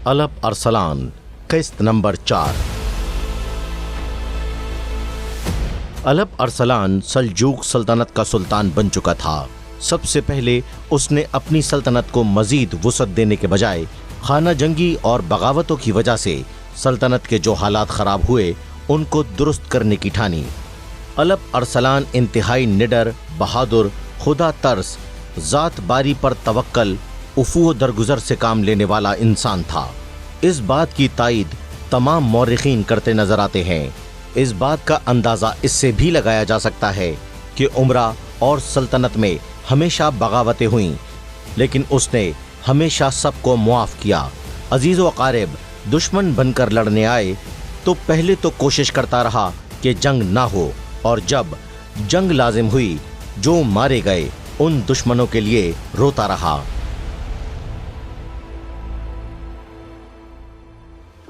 अलप अरसलान किस्त नंबर 4। अलप अरसलान सल्जूक सल्तनत का सुल्तान बन चुका था। सबसे पहले उसने अपनी सल्तनत को मजीद वुसअत देने के बजाय खाना जंगी और बगावतों की वजह से सल्तनत के जो हालात ख़राब हुए उनको दुरुस्त करने की ठानी। अलप अरसलान इंतहाई निडर, बहादुर, खुदा तरस, ज़ात बारी पर तवक्कल, उफ़ू दरगुजर से काम लेने वाला इंसान था। इस बात की तायद तमाम मौरिखीन करते नजर आते हैं। इस बात का अंदाज़ा इससे भी लगाया जा सकता है कि उमरा और सल्तनत में हमेशा बगावतें हुईं, लेकिन उसने हमेशा सबको मुआफ़ किया। अजीज़ व अकारिब दुश्मन बनकर लड़ने आए तो पहले तो कोशिश करता रहा कि जंग ना हो, और जब जंग लाजिम हुई जो मारे गए उन दुश्मनों के लिए रोता रहा।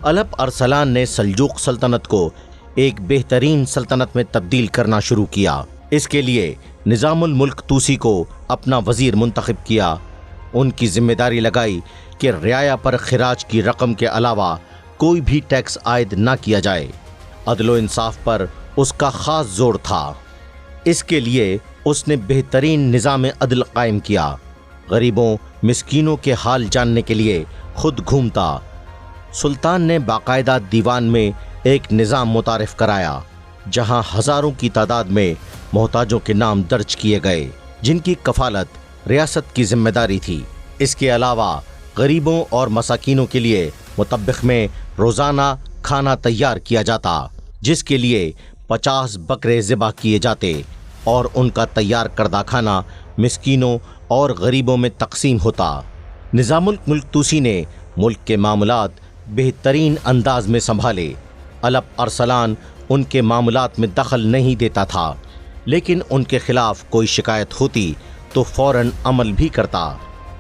अलप अरसलान ने सल्जूक सल्तनत को एक बेहतरीन सल्तनत में तब्दील करना शुरू किया। इसके लिए निज़ामुल मुल्क तूसी को अपना वज़ीर मुंतखब किया। उनकी जिम्मेदारी लगाई कि रियाया पर खिराज की रकम के अलावा कोई भी टैक्स आयद ना किया जाए। अदलो इंसाफ पर उसका ख़ास जोर था। इसके लिए उसने बेहतरीन निज़ाम अदल कायम किया। गरीबों मिस्कीनों के हाल जानने के लिए खुद घूमता। सुल्तान ने बाकायदा दीवान में एक निज़ाम मुतारिफ कराया, जहां हज़ारों की तादाद में मोहताजों के नाम दर्ज किए गए, जिनकी कफालत रियासत की जिम्मेदारी थी। इसके अलावा गरीबों और मसाकीनों के लिए मुतब्बिख में रोज़ाना खाना तैयार किया जाता, जिसके लिए 50 बकरे ज़िबा किए जाते और उनका तैयार करदा खाना मिस्कीनों और गरीबों में तकसीम होता। निज़ामुल मुल्क तूसी ने मुल्क के मामलात बेहतरीन अंदाज में संभाले। अलप अरसलान उनके मामलात में दखल नहीं देता था, लेकिन उनके खिलाफ कोई शिकायत होती तो फ़ौरन अमल भी करता।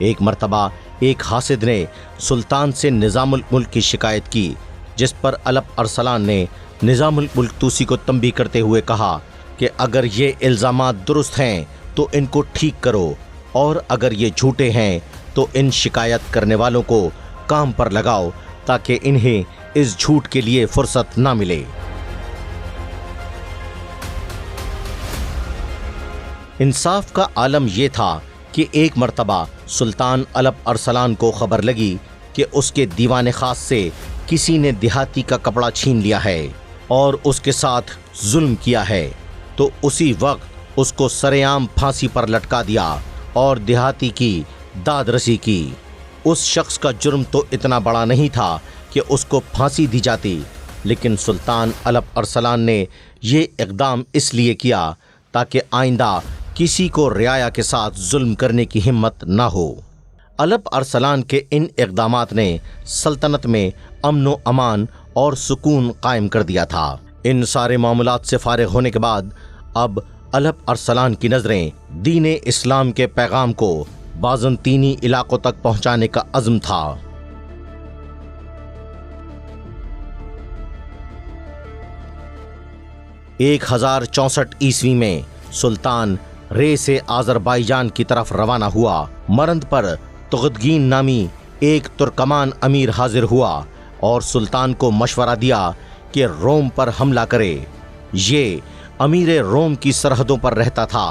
एक मरतबा एक हासिद ने सुल्तान से निज़ामुल मुल्क की शिकायत की, जिस पर अलप अरसलान ने निज़ामुल मुल्क तूसी को तंबीह करते हुए कहा कि अगर ये इल्ज़ामात दुरुस्त हैं तो इनको ठीक करो, और अगर ये झूठे हैं तो इन शिकायत करने वालों को काम पर लगाओ ताकि इन्हें इस झूठ के लिए फुर्सत ना मिले। इंसाफ का आलम यह था कि एक मर्तबा सुल्तान अलप अरसलान को खबर लगी कि उसके दीवान खास से किसी ने देहाती का कपड़ा छीन लिया है और उसके साथ जुल्म किया है, तो उसी वक्त उसको सरेआम फांसी पर लटका दिया और देहाती की दाद रसी की। उस शख्स का जुर्म तो इतना बड़ा नहीं था कि उसको फांसी दी जाती, लेकिन सुल्तान अलप अरसलान ने ये इक़दाम इसलिए किया ताकि आइंदा किसी को रियाया के साथ जुल्म करने की हिम्मत ना हो। अलप अरसलान के इन इक़दामात ने सल्तनत में अमन व अमान और सुकून कायम कर दिया था। इन सारे मामलात से फारिग होने के बाद अब अलप अरसलान की नज़रें दीन इस्लाम के पैगाम को बाज़ंतीनी इलाकों तक पहुंचाने का अज़्म था। 1064 ईस्वी में सुल्तान रे से आज़रबाईजान की तरफ रवाना हुआ। मरंद पर तुगदगीन नामी एक तुर्कमान अमीर हाजिर हुआ और सुल्तान को मशवरा दिया कि रोम पर हमला करे। ये अमीर रोम की सरहदों पर रहता था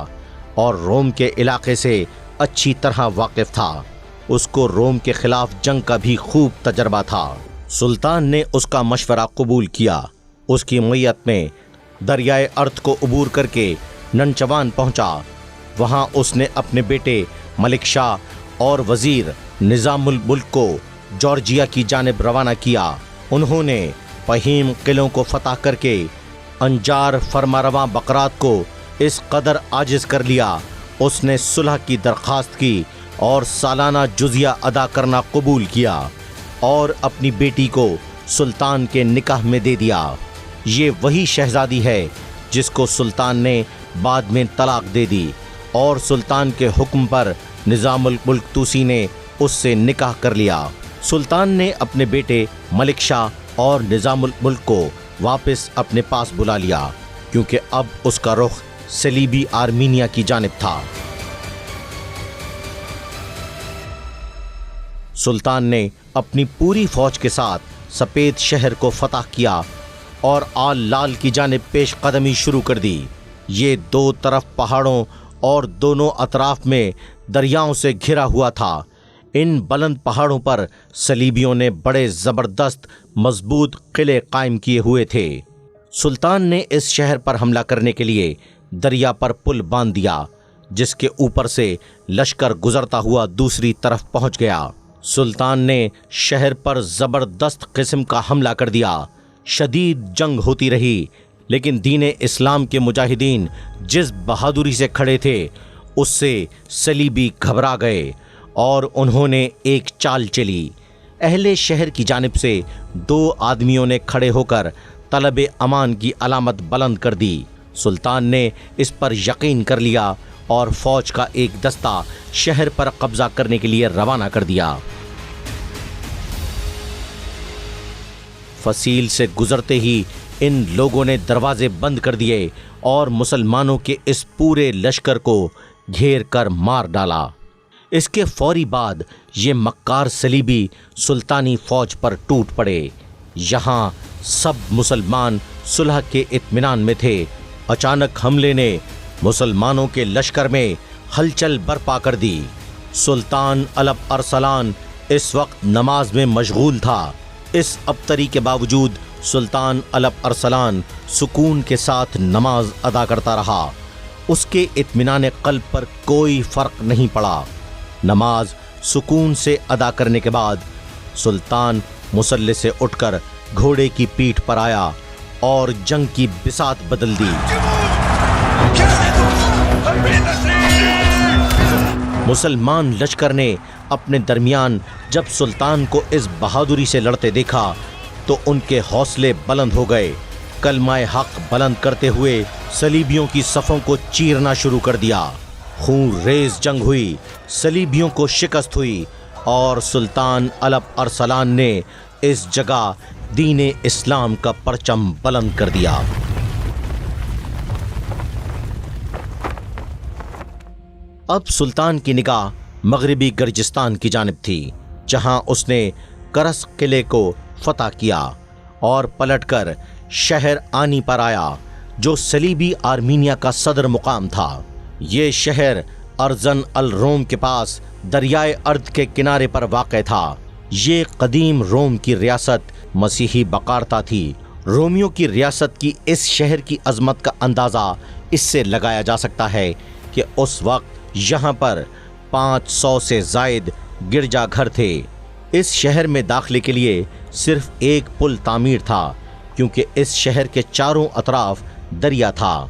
और रोम के इलाके से अच्छी तरह वाकिफ था। उसको रोम के खिलाफ जंग का भी खूब तजर्बा था। सुल्तान ने उसका मशवरा कबूल किया। उसकी मय्यत में दरियाए अर्थ को अबूर करके ननचवान पहुंचा। वहां उसने अपने बेटे मलिक शाह और वजीर निज़ामुल मुल्क को जॉर्जिया की जानिब रवाना किया। उन्होंने फहीम किलों को फतह करके अंजार फरमारवा बकरात को इस कदर आजिज कर लिया। उसने सुलह की दरख्वास्त की और सालाना जुजिया अदा करना कबूल किया और अपनी बेटी को सुल्तान के निकाह में दे दिया। ये वही शहजादी है जिसको सुल्तान ने बाद में तलाक दे दी और सुल्तान के हुक्म पर निज़ामुल मुल्क तूसी ने उससे निकाह कर लिया। सुल्तान ने अपने बेटे मलिक शाह और निज़ामुल मुल्क को वापस अपने पास बुला लिया, क्योंकि अब उसका रुख सलीबी आर्मीनिया की जानिब था। सुल्तान ने اپنی پوری فوج کے ساتھ سفید شہر کو فتح کیا اور آل لال کی جانب پیش قدمی شروع کر دی۔ یہ دو طرف پہاڑوں اور دونوں اطراف میں دریاؤں سے گھرا ہوا تھا۔ ان بلند پہاڑوں پر صلیبیوں نے بڑے زبردست مضبوط قلعے قائم کیے ہوئے تھے۔ سلطان نے اس شہر پر حملہ کرنے کے لیے دریا پر پل باندھ دیا، جس کے اوپر سے لشکر گزرتا ہوا دوسری طرف پہنچ گیا۔ سلطان نے شہر پر زبردست قسم کا حملہ کر دیا۔ شدید جنگ ہوتی رہی، لیکن دین اسلام کے مجاہدین جس بہادری سے کھڑے تھے اس سے صلیبی گھبرا گئے اور انہوں نے ایک چال چلی۔ اہل شہر کی جانب سے 2 آدمیوں نے کھڑے ہو کر طلب امان کی علامت بلند کر دی۔ سلطان نے اس پر یقین کر لیا اور فوج کا ایک دستہ شہر پر قبضہ کرنے کے لیے روانہ کر دیا۔ فصیل سے گزرتے ہی ان لوگوں نے دروازے بند کر دیے اور مسلمانوں کے اس پورے لشکر کو گھیر کر مار ڈالا۔ اس کے فوری بعد یہ مکار صلیبی سلطانی فوج پر ٹوٹ پڑے۔ یہاں سب مسلمان صلح کے اطمینان میں تھے۔ اچانک حملے نے مسلمانوں کے لشکر میں ہلچل برپا کر دی۔ سلطان الپ ارسلان اس وقت نماز میں مشغول تھا۔ اس ابتری کے باوجود سلطان الپ ارسلان سکون کے ساتھ نماز ادا کرتا رہا۔ اس کے اطمینان قلب پر کوئی فرق نہیں پڑا۔ نماز سکون سے ادا کرنے کے بعد سلطان مصلی سے اٹھ کر گھوڑے کی پیٹھ پر آیا اور جنگ کی بساط بدل دی۔ مسلمان لشکر نے اپنے درمیان جب سلطان کو اس بہادری سے لڑتے دیکھا تو ان کے حوصلے بلند ہو گئے۔ کلمہ حق بلند کرتے ہوئے صلیبیوں کی صفوں کو چیرنا شروع کر دیا۔ خون ریز جنگ ہوئی، صلیبیوں کو شکست ہوئی اور سلطان الپ ارسلان نے اس جگہ دین اسلام کا پرچم بلند کر دیا۔ اب سلطان کی نگاہ مغربی گرجستان کی جانب تھی، جہاں اس نے کرس قلعے کو فتح کیا اور پلٹ کر شہر آنی پر آیا، جو صلیبی آرمینیا کا صدر مقام تھا۔ یہ شہر ارزن الروم کے پاس دریائے ارد کے کنارے پر واقع تھا۔ یہ قدیم روم کی ریاست مسیحی بقارتا تھی۔ رومیوں کی ریاست کی اس شہر کی عظمت کا اندازہ اس سے لگایا جا سکتا ہے کہ اس وقت یہاں پر 500 سے زائد گرجا گھر تھے۔ اس شہر میں داخلے کے لیے صرف ایک پل تعمیر تھا، کیونکہ اس شہر کے چاروں اطراف دریا تھا۔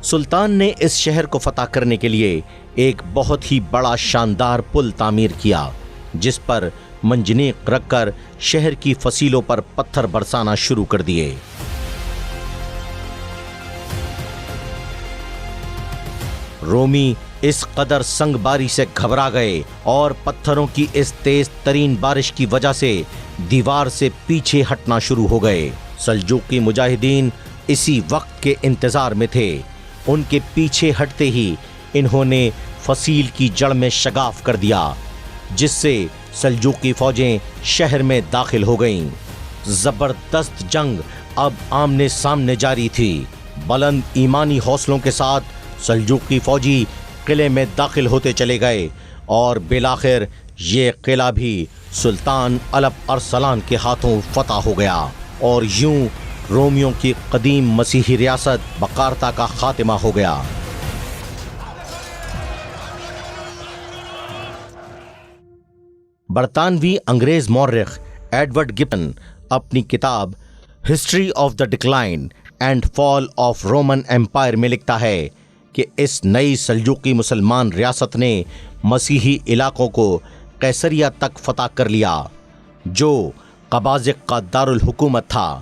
سلطان نے اس شہر کو فتح کرنے کے لیے ایک بہت ہی بڑا شاندار پل تعمیر کیا، جس پر منجنیق رکھ کر شہر کی فصیلوں پر پتھر برسانا شروع کر دیے۔ رومی اس قدر سنگ باری سے گھبرا گئے اور پتھروں کی اس تیز ترین بارش کی وجہ سے دیوار سے پیچھے ہٹنا شروع ہو گئے۔ سلجوقی مجاہدین اسی وقت کے انتظار میں تھے۔ ان کے پیچھے ہٹتے ہی انہوں نے فصیل کی جڑ میں شگاف کر دیا، جس سے سلجوقی فوجیں شہر میں داخل ہو گئیں۔ زبردست جنگ اب آمنے سامنے جاری تھی۔ بلند ایمانی حوصلوں کے ساتھ سلجوقی فوجی قلعے میں داخل ہوتے چلے گئے اور بالآخر یہ قلعہ بھی سلطان الپ ارسلان کے ہاتھوں فتح ہو گیا، اور یوں رومیوں کی قدیم مسیحی ریاست بقارتا کا خاتمہ ہو گیا۔ برطانوی انگریز مورخ ایڈورڈ گبن اپنی کتاب history of the decline and fall of Roman empire میں لکھتا ہے کہ اس نئی سلجوقی مسلمان ریاست نے مسیحی علاقوں کو قیصریہ تک فتح کر لیا، جو قبازق کا دارالحکومت تھا،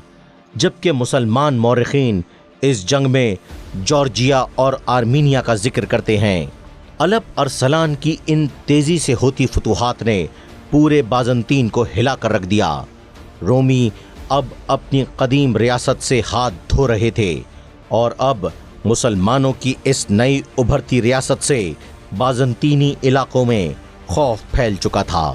جبکہ مسلمان مورخین اس جنگ میں جارجیا اور آرمینیا کا ذکر کرتے ہیں۔ الپ ارسلان کی ان تیزی سے ہوتی فتوحات نے پورے بازنطین کو ہلا کر رکھ دیا۔ رومی اب اپنی قدیم ریاست سے ہاتھ دھو رہے تھے، اور اب مسلمانوں کی اس نئی ابھرتی ریاست سے بازنطینی علاقوں میں خوف پھیل چکا تھا۔